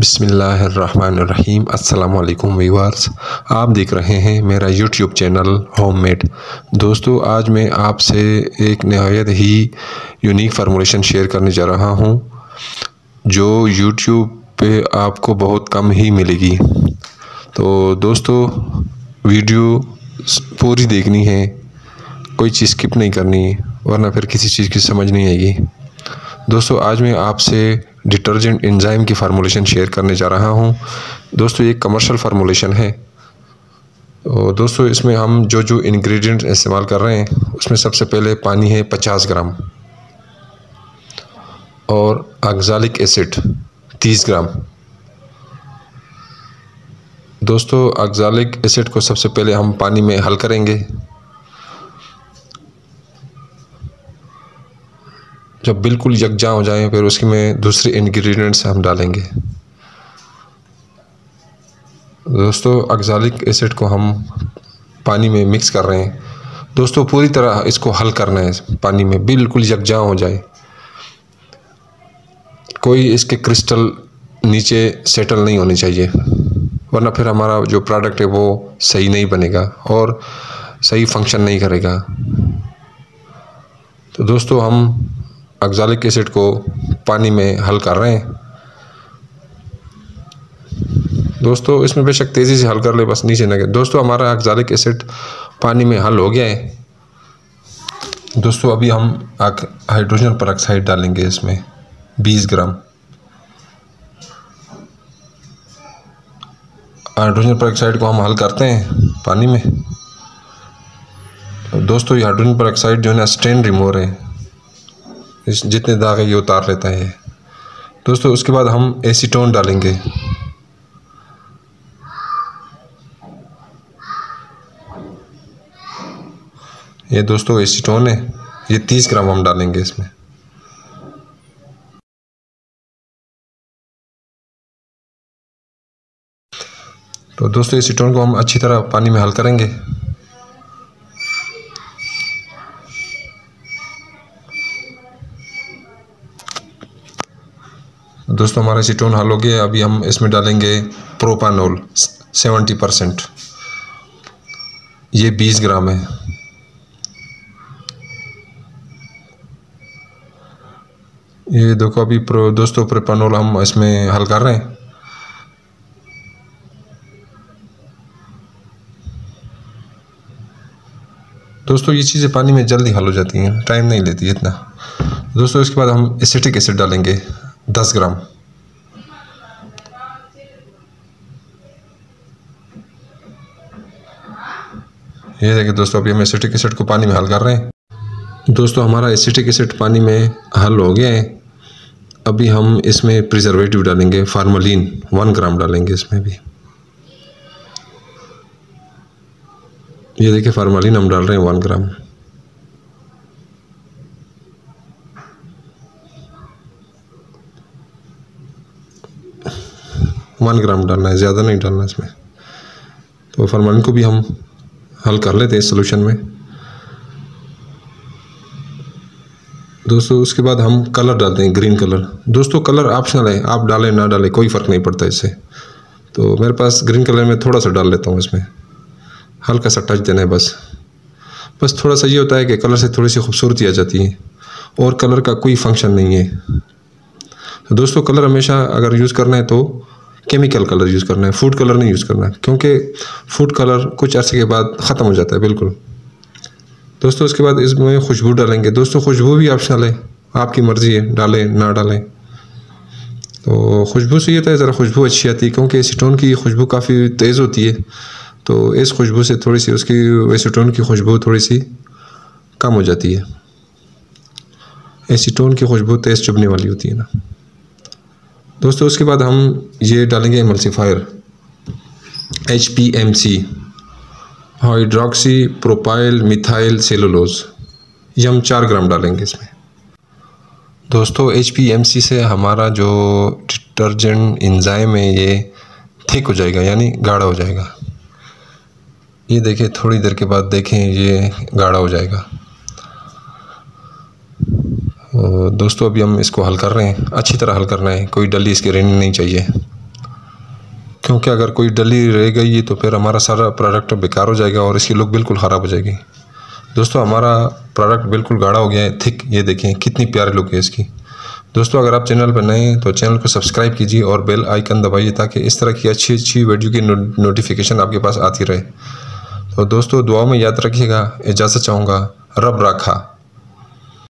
बिस्मिल्लाहिर्रहमानिर्रहीम। अस्सलाम वालेकुम व्यूअर्स, आप देख रहे हैं मेरा यूट्यूब चैनल होममेड। दोस्तों, आज मैं आपसे एक नहायत ही यूनिक फार्मूलेशन शेयर करने जा रहा हूं, जो यूट्यूब पे आपको बहुत कम ही मिलेगी। तो दोस्तों, वीडियो पूरी देखनी है, कोई चीज़ स्किप नहीं करनी, वरना फिर किसी चीज़ की समझ नहीं आएगी। दोस्तों, आज मैं आपसे डिटर्जेंट एंजाइम की फार्मूलेशन शेयर करने जा रहा हूं। दोस्तों, ये कमर्शियल फार्मूलेशन है। और दोस्तों, इसमें हम जो जो इंग्रेडिएंट इस्तेमाल कर रहे हैं, उसमें सबसे पहले पानी है 50 ग्राम और ऑक्सैलिक एसिड 30 ग्राम। दोस्तों, ऑक्सैलिक एसिड को सबसे पहले हम पानी में हल करेंगे। जब बिल्कुल यकजा हो जाए, फिर उसके में दूसरे इंग्रेडिएंट्स हम डालेंगे। दोस्तों, ऑक्सैलिक एसिड को हम पानी में मिक्स कर रहे हैं। दोस्तों, पूरी तरह इसको हल करना है, पानी में बिल्कुल यकजा हो जाए, कोई इसके क्रिस्टल नीचे सेटल नहीं होने चाहिए, वरना फिर हमारा जो प्रोडक्ट है वो सही नहीं बनेगा और सही फंक्शन नहीं करेगा। तो दोस्तों, हम ऑक्सैलिक एसिड को पानी में हल कर रहे हैं। दोस्तों, इसमें बेशक तेज़ी से हल कर ले, बस नीचे ना गिरे। दोस्तों, हमारा ऑक्सैलिक एसिड पानी में हल हो गया है। दोस्तों, अभी हम हाइड्रोजन परऑक्साइड डालेंगे इसमें 20 ग्राम। हाइड्रोजन परऑक्साइड को हम हल करते हैं पानी में। दोस्तों, ये हाइड्रोजन परऑक्साइड जो है ना, स्टेन रिमूवर है, इस जितने दाग है ये उतार लेता है। दोस्तों, उसके बाद हम एसीटोन डालेंगे। ये दोस्तों एसीटोन है, ये 30 ग्राम हम डालेंगे इसमें। तो दोस्तों, एसीटोन को हम अच्छी तरह पानी में हल करेंगे। दोस्तों, हमारा एसीटोन हल हो गया। अभी हम इसमें डालेंगे प्रोपानोल 70%, ये 20 ग्राम है। ये देखो, अभी दोस्तों प्रोपानोल हम इसमें हल कर रहे हैं। दोस्तों, ये चीज़ें पानी में जल्दी हल हो जाती हैं, टाइम नहीं लेती इतना। दोस्तों, इसके बाद हम एसिटिक एसिड डालेंगे 10 ग्राम। ये देखिए दोस्तों, अभी हम एसिटिक एसिड को पानी में हल कर रहे हैं। दोस्तों, हमारा एसिटिक एसिड पानी में हल हो गया है। अभी हम इसमें प्रिजर्वेटिव डालेंगे, फार्मलिन 1 ग्राम डालेंगे इसमें भी। ये देखिए, फार्मलिन हम डाल रहे हैं 1 ग्राम। वन ग्राम डालना है, ज़्यादा नहीं डालना इसमें। तो फार्मलिन को भी हम हल कर लेते हैं इस सोल्यूशन में। दोस्तों, उसके बाद हम कलर डालते हैं, ग्रीन कलर। दोस्तों, कलर ऑप्शनल है, आप डालें ना डालें कोई फ़र्क नहीं पड़ता इससे। तो मेरे पास ग्रीन कलर में थोड़ा सा डाल लेता हूँ, इसमें हल्का सा टच देना है बस थोड़ा सा। ये होता है कि कलर से थोड़ी सी खूबसूरती आ जाती है, और कलर का कोई फंक्शन नहीं है। तो दोस्तों, कलर हमेशा अगर यूज़ करना है तो केमिकल कलर यूज़ करना है, फूड कलर नहीं यूज़ करना है, क्योंकि फूड कलर कुछ अर्से के बाद ख़त्म हो जाता है बिल्कुल। दोस्तों, उसके बाद इसमें खुशबू डालेंगे। दोस्तों, खुशबू भी ऑप्शनल है, आपकी मर्ज़ी है, डालें ना डालें। तो खुशबू से ये तो ज़रा खुशबू अच्छी आती है, क्योंकि एसीटोन की खुशबू काफ़ी तेज़ होती है। तो इस खुशबू से थोड़ी सी उसकी एसीटोन की खुशबू थोड़ी सी कम हो जाती है। एसीटोन की खुशबू तेज़ चुभने वाली होती है ना। दोस्तों, उसके बाद हम ये डालेंगे एमल्सिफायर HPMC, hydroxy propyl methyl cellulose. ये हम 4 ग्राम डालेंगे इसमें। दोस्तों, HPMC से हमारा जो डिटर्जेंट एंजाइम है ये थिक हो जाएगा, यानी गाढ़ा हो जाएगा। ये देखिए, थोड़ी देर के बाद देखें ये गाढ़ा हो जाएगा। दोस्तों, अभी हम इसको हल कर रहे हैं, अच्छी तरह हल करना है, कोई डली इसकी रहनी नहीं चाहिए। क्योंकि अगर कोई डली रह गई तो फिर हमारा सारा प्रोडक्ट बेकार हो जाएगा और इसकी लुक बिल्कुल ख़राब हो जाएगी। दोस्तों हमारा प्रोडक्ट बिल्कुल गाढ़ा हो गया है, थिक। ये देखें कितनी प्यारी लुक है इसकी। दोस्तों अगर आप चैनल पर नए हैं तो चैनल को सब्सक्राइब कीजिए और बेल आइकन दबाइए ताकि इस तरह की अच्छी अच्छी वीडियो की नोटिफिकेशन आपके पास आती रहे। तो दोस्तों दुआ में याद रखिएगा। इजाज़त चाहूँगा। रब राखा।